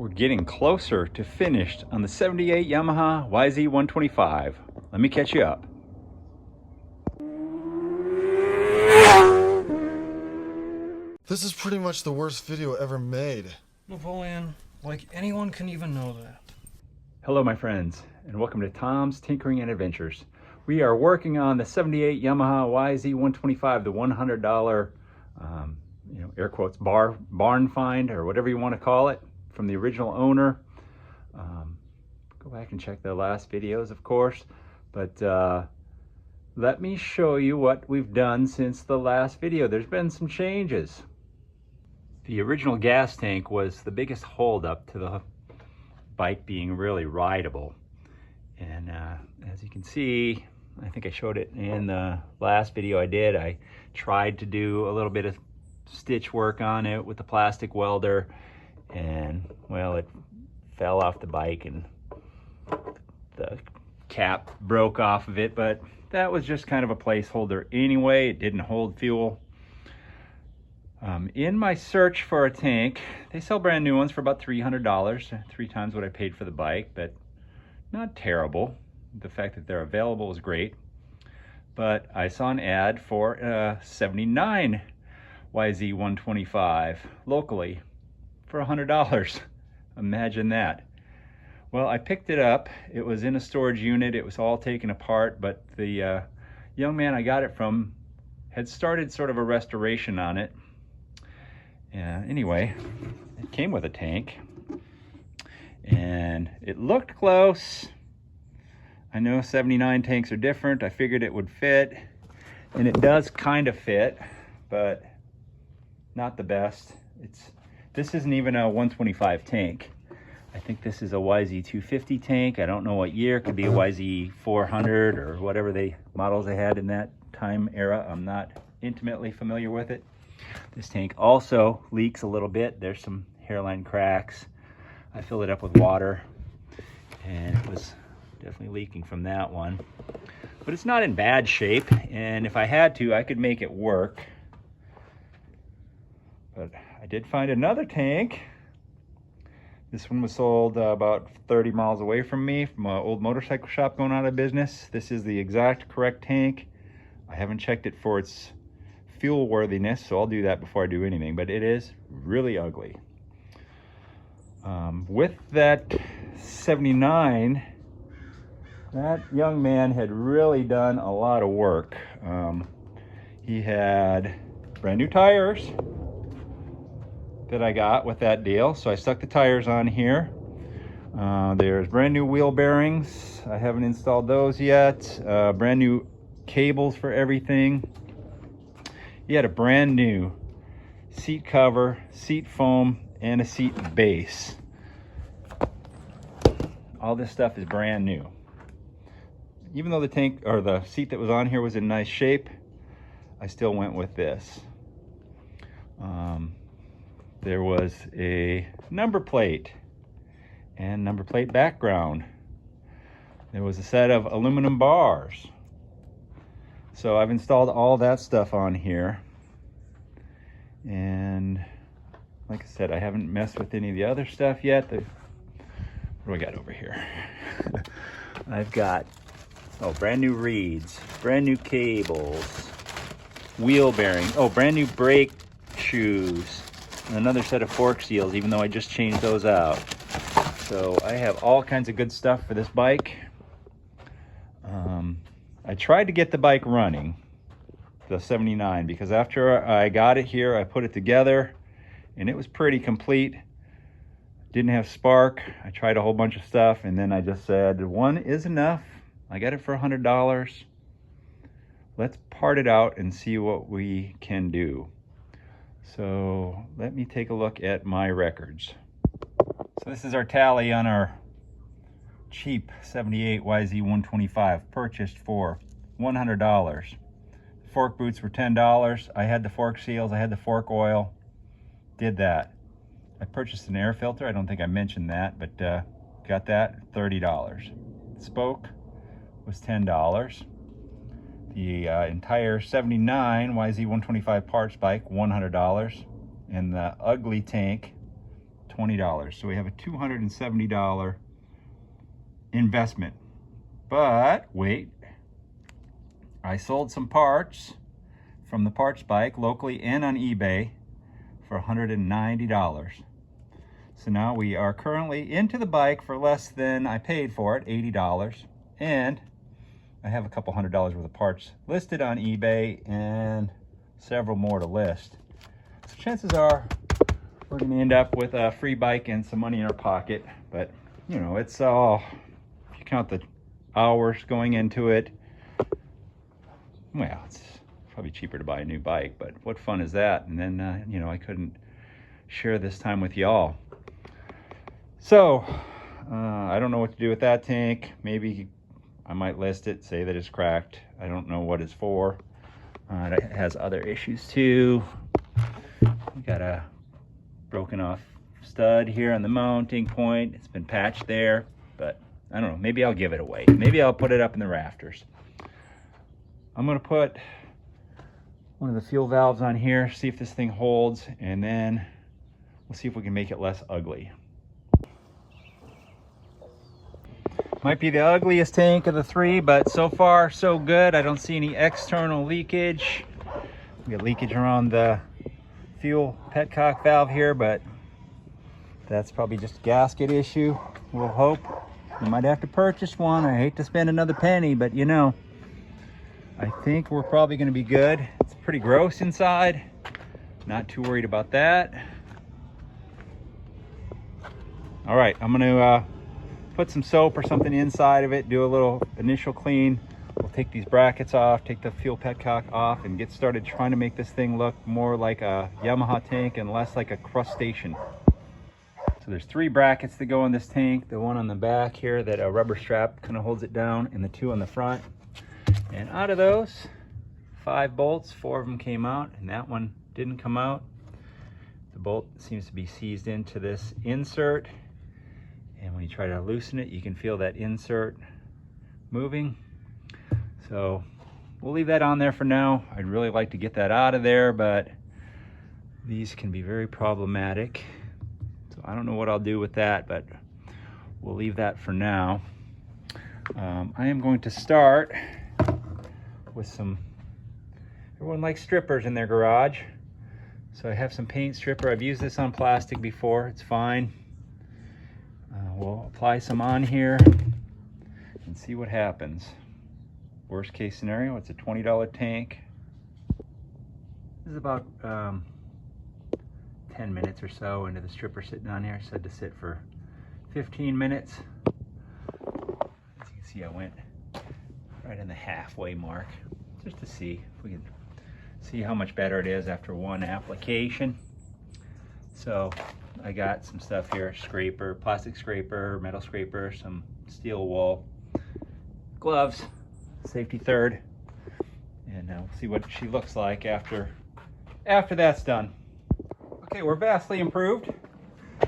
We're getting closer to finished on the 78 Yamaha YZ125. Let me catch you up. This is pretty much the worst video ever made. Napoleon, like anyone can even know that. Hello my friends, and welcome to Tom's Tinkering and Adventures. We are working on the 78 Yamaha YZ125, the $100, air quotes, barn find, or whatever you want to call it, from the original owner. Go back and check the last videos, of course, but let me show you what we've done since the last video. There's been some changes. The original gas tank was the biggest holdup to the bike being really rideable, and as you can see, I think I showed it in the last video I did. I tried to do a little bit of stitch work on it with the plastic welder, and well, it fell off the bike and the cap broke off of it, but that was just kind of a placeholder anyway. It didn't hold fuel. In my search for a tank, they sell brand new ones for about $300, 3 times what I paid for the bike, but not terrible. The fact that they're available is great. But I saw an ad for a 79 YZ125 locally for $100. Imagine that. Well, I picked it up. It was in a storage unit. It was all taken apart, but the young man I got it from had started sort of a restoration on it. Anyway, it came with a tank, and it looked close. I know 79 tanks are different. I figured it would fit, and it does kind of fit, but not the best. This isn't even a 125 tank. I think this is a YZ250 tank. I don't know what year. It could be a YZ400 or whatever models they had in that time era. I'm not intimately familiar with it. This tank also leaks a little bit. There's some hairline cracks. I filled it up with water, and it was definitely leaking from that one. But it's not in bad shape, and if I had to, I could make it work. But I did find another tank. This one was sold about 30 miles away from me, from an old motorcycle shop going out of business. This is the exact correct tank. I haven't checked it for its fuel worthiness, so I'll do that before I do anything, but it is really ugly. With that 79, that young man had really done a lot of work. He had brand new tires that I got with that deal, so I stuck the tires on here. There's brand new wheel bearings. I haven't installed those yet. Brand new cables for everything. He had a brand new seat cover, seat foam, and a seat base. All this stuff is brand new. Even though the tank or the seat that was on here was in nice shape, I still went with this. There was a number plate and number plate background. There was a set of aluminum bars. So I've installed all that stuff on here, and like I said, I haven't messed with any of the other stuff yet. What do I got over here? I've got brand new reeds, brand new cables, wheel bearings, brand new brake shoes, and another set of fork seals, even though I just changed those out. So I have all kinds of good stuff for this bike. I tried to get the bike running, the 79, because after I got it here, I put it together, and it was pretty complete. Didn't have spark. I tried a whole bunch of stuff, and then I just said, one is enough. I got it for $100. Let's part it out and see what we can do. So let me take a look at my records. So this is our tally on our cheap 78 YZ125, purchased for $100. Fork boots were $10. I had the fork seals, I had the fork oil, did that. I purchased an air filter. I don't think I mentioned that, but got that, $30. Spoke was $10. The entire 79 YZ125 parts bike, $100. And the ugly tank, $20. So we have a $270 investment. But wait, I sold some parts from the parts bike locally and on eBay for $190. So now we are currently into the bike for less than I paid for it, $80. And I have a couple $100 worth of parts listed on eBay and several more to list. So chances are we're going to end up with a free bike and some money in our pocket. But, you know, it's all, if you count the hours going into it, well, it's probably cheaper to buy a new bike, but what fun is that? And then, you know, I couldn't share this time with y'all. So, I don't know what to do with that tank. Maybe I might list it, say that it's cracked. I don't know what it's for. It has other issues too. We got a broken off stud here on the mounting point. It's been patched there, but I don't know. Maybe I'll give it away. Maybe I'll put it up in the rafters. I'm gonna put one of the fuel valves on here, see if this thing holds, and then we'll see if we can make it less ugly. Might be the ugliest tank of the three, but so far so good. I don't see any external leakage. We got leakage around the fuel petcock valve here, but that's probably just a gasket issue. We'll hope. We might have to purchase one. I hate to spend another penny, but you know, I think we're probably going to be good. It's pretty gross inside. Not too worried about that. All right, I'm going to put some soap or something inside of it, do a little initial clean. We'll take these brackets off, take the fuel petcock off, and get started trying to make this thing look more like a Yamaha tank and less like a crustacean. So there's 3 brackets that go in this tank. The one on the back here that a rubber strap kind of holds it down, and the 2 on the front. And out of those 5 bolts, 4 of them came out, and that one didn't come out. The bolt seems to be seized into this insert, and when you try to loosen it, you can feel that insert moving. So we'll leave that on there for now. I'd really like to get that out of there, but these can be very problematic. So I don't know what I'll do with that, but we'll leave that for now. I am going to start with some, everyone likes strippers in their garage. So I have some paint stripper. I've used this on plastic before, it's fine. We'll apply some on here and see what happens. Worst case scenario, it's a $20 tank. This is about 10 minutes or so into the stripper sitting on here. Said to sit for 15 minutes. As you can see, I went right in the halfway mark just to see if we can see how much better it is after one application. So I got some stuff here, scraper, plastic scraper, metal scraper, some steel wool, gloves, safety third, and we'll see what she looks like after that's done. Okay, we're vastly improved.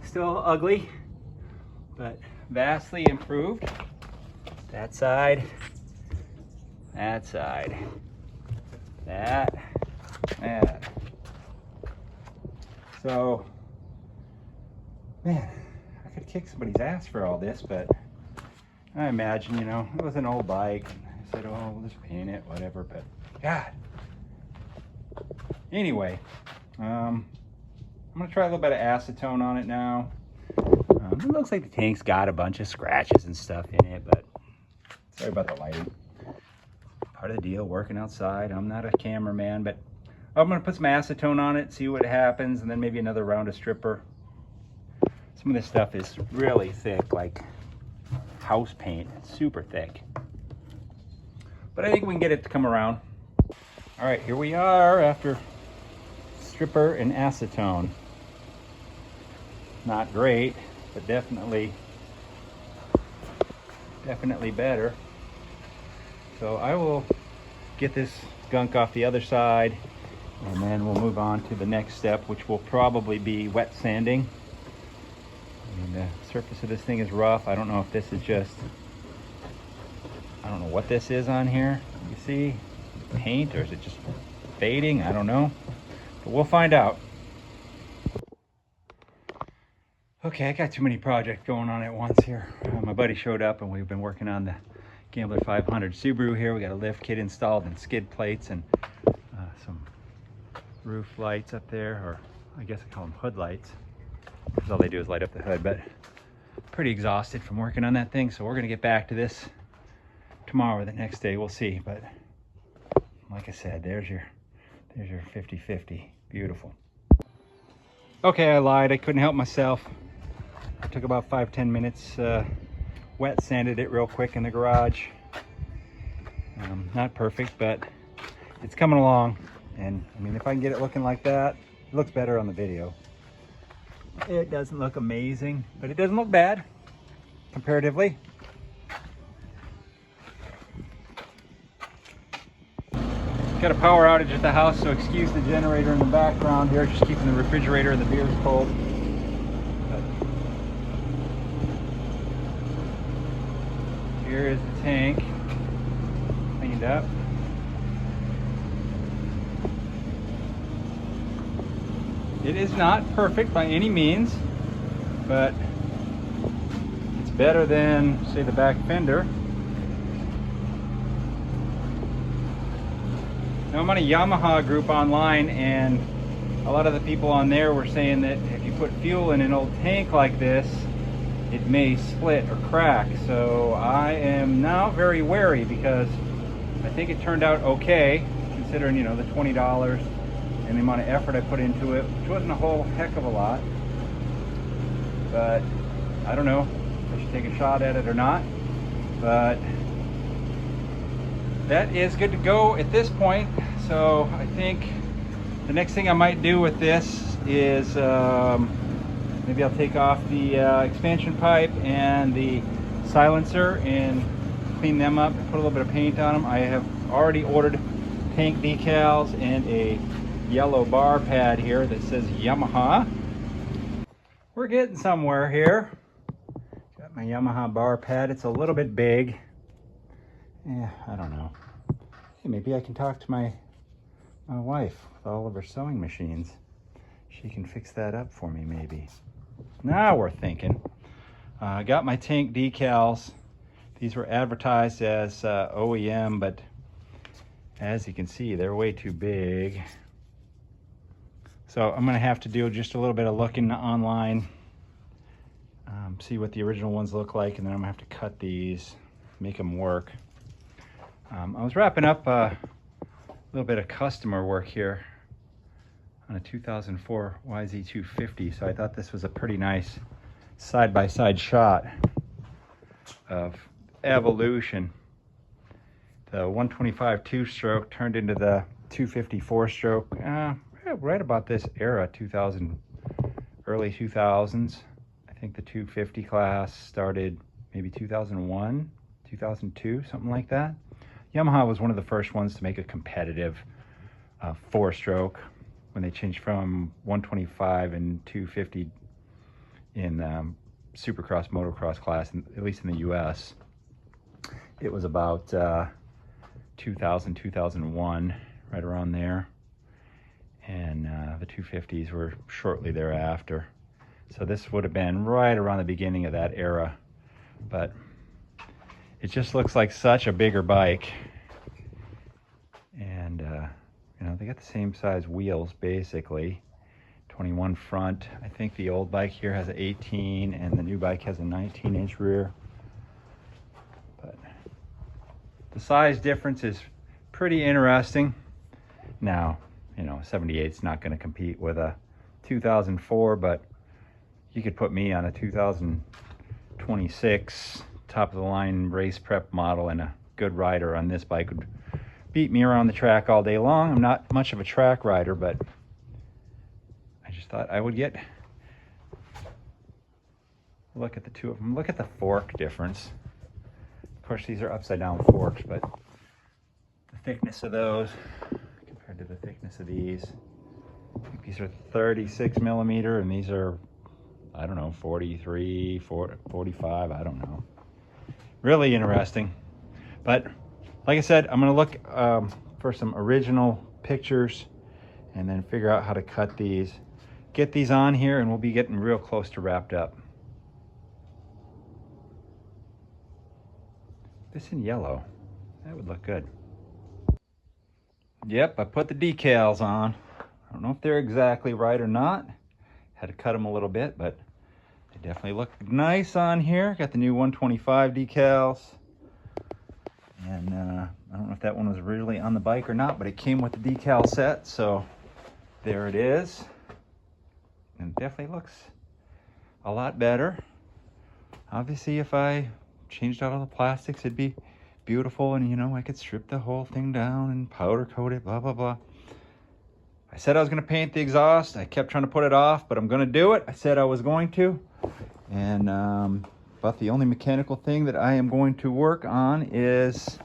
Still ugly, but vastly improved. That side, that side, that. So, man, I could kick somebody's ass for all this, but I imagine, you know, it was an old bike. I said, oh, we'll just paint it, whatever, but God. Anyway, I'm gonna try a little bit of acetone on it now. It looks like the tank's got a bunch of scratches and stuff in it, but sorry about the lighting. Part of the deal, working outside. I'm not a cameraman, but I'm gonna put some acetone on it, see what happens, and then maybe another round of stripper. Some of this stuff is really thick, like house paint. It's super thick. But I think we can get it to come around. All right, here we are after stripper and acetone. Not great, but definitely better. So I will get this gunk off the other side, and then we'll move on to the next step, which will probably be wet sanding. I mean, the surface of this thing is rough. I don't know if this is just, I don't know what this is on here. You see paint, or is it just fading? I don't know, but we'll find out. Okay, I got too many projects going on at once here. My buddy showed up and we've been working on the Gambler 500 Subaru here. We got a lift kit installed and skid plates and some roof lights up there, or I guess I call them hood lights, because all they do is light up the hood. But pretty exhausted from working on that thing, so we're gonna get back to this tomorrow or the next day. We'll see. But like I said, there's your 50/50. Beautiful. Okay, I lied. I couldn't help myself. It took about 5-10 minutes. Wet sanded it real quick in the garage. Not perfect, but it's coming along. And I mean, if I can get it looking like that, it looks better on the video. It doesn't look amazing, but it doesn't look bad comparatively. Got a power outage at the house, so excuse the generator in the background here, just keeping the refrigerator and the beers cold. But here is the tank, cleaned up. It is not perfect by any means, but it's better than, say, the back fender. Now, I'm on a Yamaha group online, and a lot of the people on there were saying that if you put fuel in an old tank like this, it may split or crack. So I am now very wary, because I think it turned out okay, considering, you know, the $20 and the amount of effort I put into it, which wasn't a whole heck of a lot. But I don't know if I should take a shot at it or not. But that is good to go at this point. So I think the next thing I might do with this is maybe I'll take off the expansion pipe and the silencer and clean them up, put a little bit of paint on them. I have already ordered tank decals and a yellow bar pad here that says Yamaha. We're getting somewhere here. Got my Yamaha bar pad. It's a little bit big. Yeah, I don't know. Hey, maybe I can talk to my wife with all of her sewing machines. She can fix that up for me, maybe. Now we're thinking. I got my tank decals. These were advertised as OEM, but as you can see, they're way too big. So I'm gonna have to do just a little bit of looking online, see what the original ones look like, and then I'm gonna have to cut these, make them work. I was wrapping up a little bit of customer work here on a 2004 YZ125, so I thought this was a pretty nice side-by-side shot of evolution. The 125 two-stroke turned into the 250 four-stroke right about this era, early 2000s. I think the 250 class started maybe 2001, 2002, something like that. Yamaha was one of the first ones to make a competitive four-stroke when they changed from 125 and 250 in supercross, motocross class, at least in the US. It was about 2000, 2001, right around there. And the 250s were shortly thereafter. So this would have been right around the beginning of that era. But it just looks like such a bigger bike. And, you know, they got the same size wheels, basically. 21 front. I think the old bike here has an 18, and the new bike has a 19-inch rear. But the size difference is pretty interesting. Now, you know, 78's not going to compete with a 2004, but you could put me on a 2026 top of the line race prep model, and a good rider on this bike would beat me around the track all day long. I'm not much of a track rider, but I just thought I would get a look at the two of them. Look at the fork difference. Of course, these are upside down forks, but the thickness of those compared to the thickness of these. I think these are 36 millimeter, and these are, I don't know, 43, 45, I don't know. Really interesting. But like I said, I'm gonna look for some original pictures and then figure out how to cut these. get these on here and we'll be getting real close to wrapped up. This in yellow, that would look good. Yep, I put the decals on. I don't know if they're exactly right or not. Had to cut them a little bit, but they definitely look nice on here. Got the new 125 decals. And I don't know if that one was originally on the bike or not, but it came with the decal set, so there it is. And it definitely looks a lot better. Obviously, if I changed out all the plastics, it'd be beautiful, and you know, I could strip the whole thing down and powder coat it, blah, blah, blah. I said I was gonna paint the exhaust. I kept trying to put it off, but I'm gonna do it. I said I was going to. And about the only mechanical thing that I am going to work on is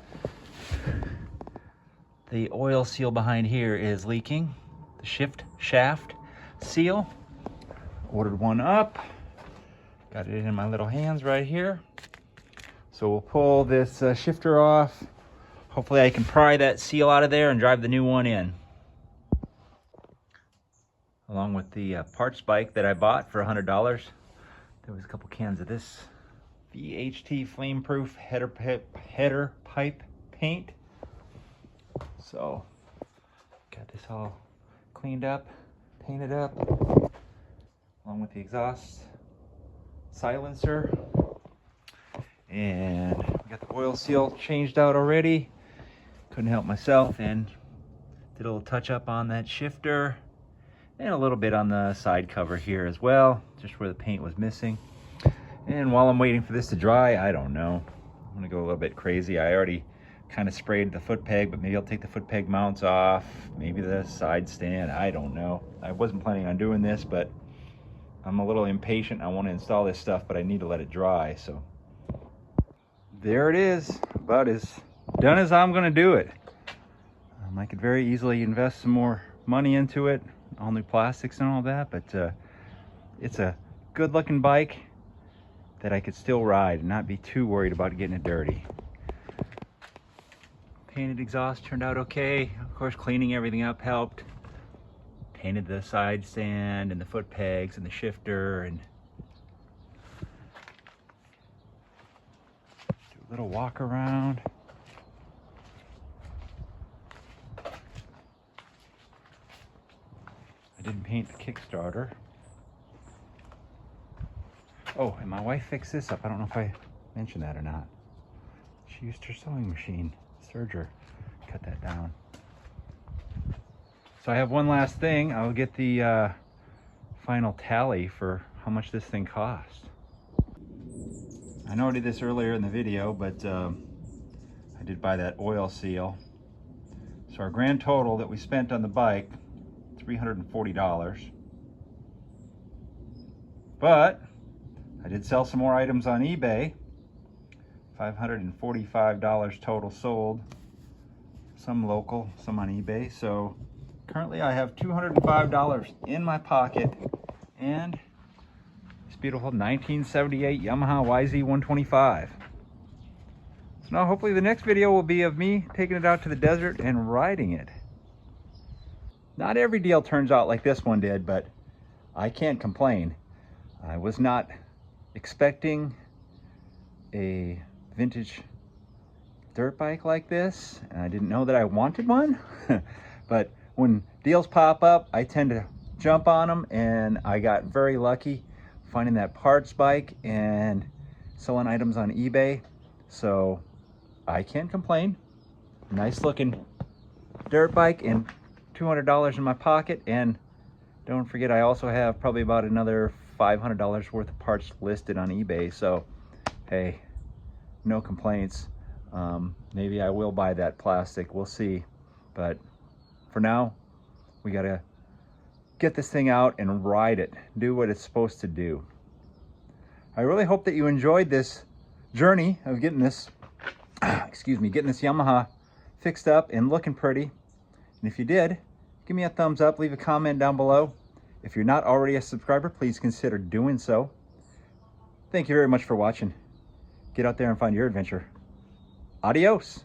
the oil seal behind here is leaking. The shift shaft seal. Ordered one up. Got it in my little hands right here. So we'll pull this shifter off. Hopefully I can pry that seal out of there and drive the new one in. Along with the parts bike that I bought for $100. There was a couple cans of this VHT flame-proof header pipe paint. So, got this all cleaned up, painted up, along with the exhaust silencer. And we got the oil seal changed out already. Couldn't help myself and did a little touch up on that shifter and a little bit on the side cover here as well, just where the paint was missing. And while I'm waiting for this to dry, I don't know, I'm gonna go a little bit crazy. I already kind of sprayed the foot peg, but maybe I'll take the foot peg mounts off, maybe the side stand, I don't know. I wasn't planning on doing this, but I'm a little impatient. I want to install this stuff, but I need to let it dry. So there it is, about as done as I'm gonna do it. I could very easily invest some more money into it, all new plastics and all that, but it's a good looking bike that I could still ride and not be too worried about getting it dirty. Painted exhaust turned out okay. Of course, cleaning everything up helped. Painted the side stand and the foot pegs and the shifter, and do a little walk around. I didn't paint the Kickstarter. Oh, and my wife fixed this up. I don't know if I mentioned that or not. She used her sewing machine, serger, cut that down. So I have one last thing. I'll get the final tally for how much this thing cost. I know I did this earlier in the video, but I did buy that oil seal. So our grand total that we spent on the bike, $340. But I did sell some more items on eBay. $545 total sold. Some local, some on eBay. So currently I have $205 in my pocket and this beautiful 1978 Yamaha YZ125. So now hopefully the next video will be of me taking it out to the desert and riding it. Not every deal turns out like this one did, but I can't complain. I was not expecting a vintage dirt bike like this, and I didn't know that I wanted one. But when deals pop up, I tend to jump on them, and I got very lucky finding that parts bike and selling items on eBay. So I can't complain. Nice looking dirt bike and $200 in my pocket, and don't forget I also have probably about another $500 worth of parts listed on eBay. So hey, no complaints. Maybe I will buy that plastic, we'll see. But for now, we gotta get this thing out and ride it, do what it's supposed to do. I really hope that you enjoyed this journey of getting this getting this Yamaha fixed up and looking pretty. And if you did, give me a thumbs up, leave a comment down below. If you're not already a subscriber, please consider doing so. Thank you very much for watching. Get out there and find your adventure. Adios.